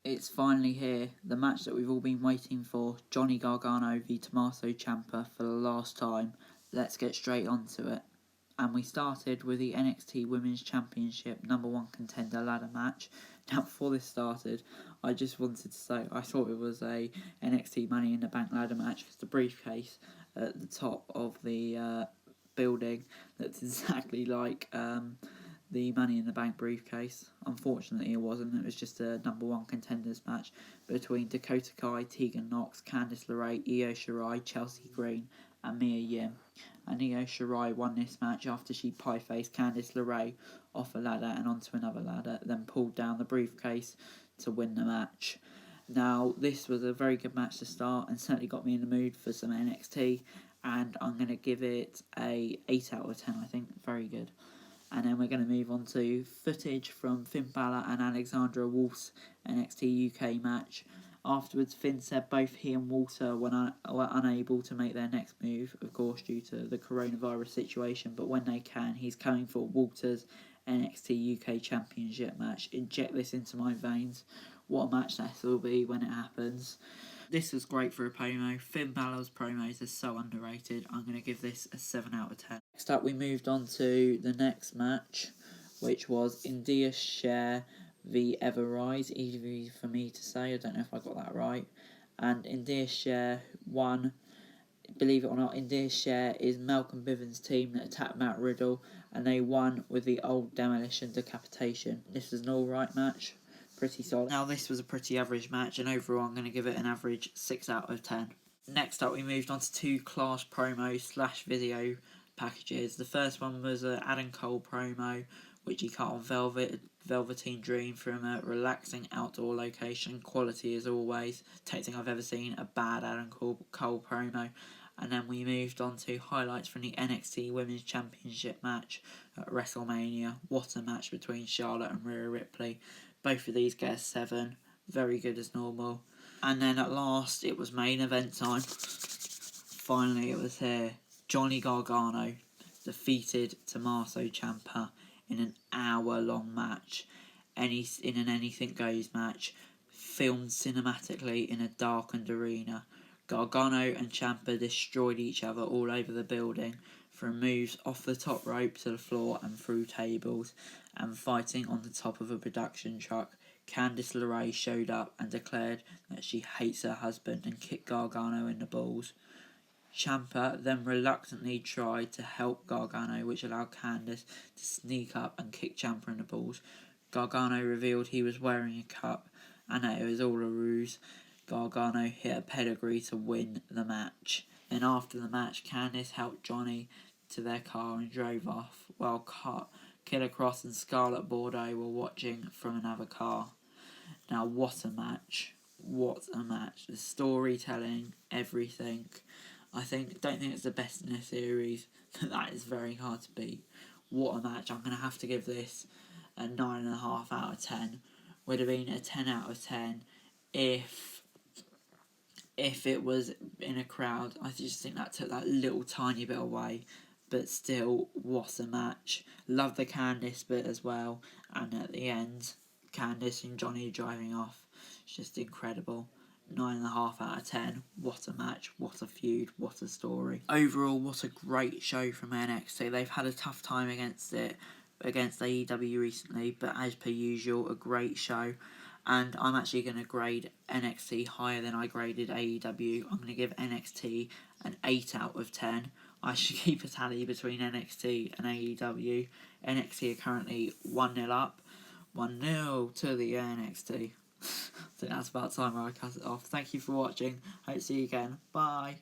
It's finally here, the match that we've all been waiting for, Johnny Gargano v Tommaso Ciampa for the last time. Let's get straight onto it. And we started with the NXT Women's Championship #1 contender ladder match. Now before this started, I just wanted to say I thought it was a NXT Money in the Bank ladder match because the briefcase at the top of the building looked exactly like the Money in the Bank briefcase. Unfortunately, it wasn't. It was just a #1 contenders match between Dakota Kai, Tegan Nox, Candice LeRae, Io Shirai, Chelsea Green, and Mia Yim. And Io Shirai won this match after she pie-faced Candice LeRae off a ladder and onto another ladder, then pulled down the briefcase to win the match. Now, this was a very good match to start and certainly got me in the mood for some NXT, and I'm going to give it a 8 out of 10, I think. Very good. And then we're going to move on to footage from Finn Balor and Alexandra Wolf's NXT UK match. Afterwards, Finn said both he and Walter were unable to make their next move, of course, due to the coronavirus situation, but when they can, he's coming for Walter's NXT UK Championship match. Inject this into my veins. What a match this will be when it happens. This was great for a promo. Finn Balor's promos are so underrated. I'm going to give this a 7 out of 10. Next up, we moved on to the next match, which was India Share v Ever Rise. Easy for me to say. I don't know if I got that right. And India Share won. Believe it or not, India Share is Malcolm Bivens' team that attacked Matt Riddle, and they won with the old Demolition Decapitation. This was an alright match. Pretty solid. Now this was a pretty average match, and overall I'm going to give it an average 6 out of 10. Next up, we moved on to 2 class promos / video packages. The first one was an Adam Cole promo, which he cut on Velveteen Dream from a relaxing outdoor location. Quality as always. Take thing I've ever seen, a bad Adam Cole promo. And then we moved on to highlights from the NXT Women's Championship match at WrestleMania. What a match between Charlotte and Rhea Ripley. Both of these get a 7. Very good as normal. And then at last, it was main event time. Finally, it was here. Johnny Gargano defeated Tommaso Ciampa in an hour-long match. In an anything goes match, filmed cinematically in a darkened arena. Gargano and Ciampa destroyed each other all over the building, from moves off the top rope to the floor and through tables, and fighting on the top of a production truck. Candice LeRae showed up and declared that she hates her husband and kicked Gargano in the balls. Ciampa then reluctantly tried to help Gargano, which allowed Candice to sneak up and kick Ciampa in the balls. Gargano revealed he was wearing a cup and that it was all a ruse. Gargano hit a pedigree to win the match. Then after the match, Candice helped Johnny to their car and drove off, while Killer Cross and Scarlett Bordeaux were watching from another car. Now what a match. What a match. The storytelling, everything. Don't think it's the best in the series, but that is very hard to beat. What a match. I'm going to have to give this a 9.5 out of 10. Would have been a 10 out of 10 if it was in a crowd. I just think that took that little tiny bit away. But still, what a match. Love the Candice bit as well. And at the end, Candice and Johnny driving off. It's just incredible. 9.5 out of 10. What a match, what a feud, what a story. Overall, what a great show from NXT. They've had a tough time against AEW recently, but as per usual, a great show. And I'm actually going to grade NXT higher than I graded AEW. I'm going to give NXT an 8 out of 10. I should keep a tally between NXT and AEW. NXT are currently 1-0 up. 1-0 to the NXT. I think that's about time where I cut it off. Thank you for watching. Hope to see you again. Bye.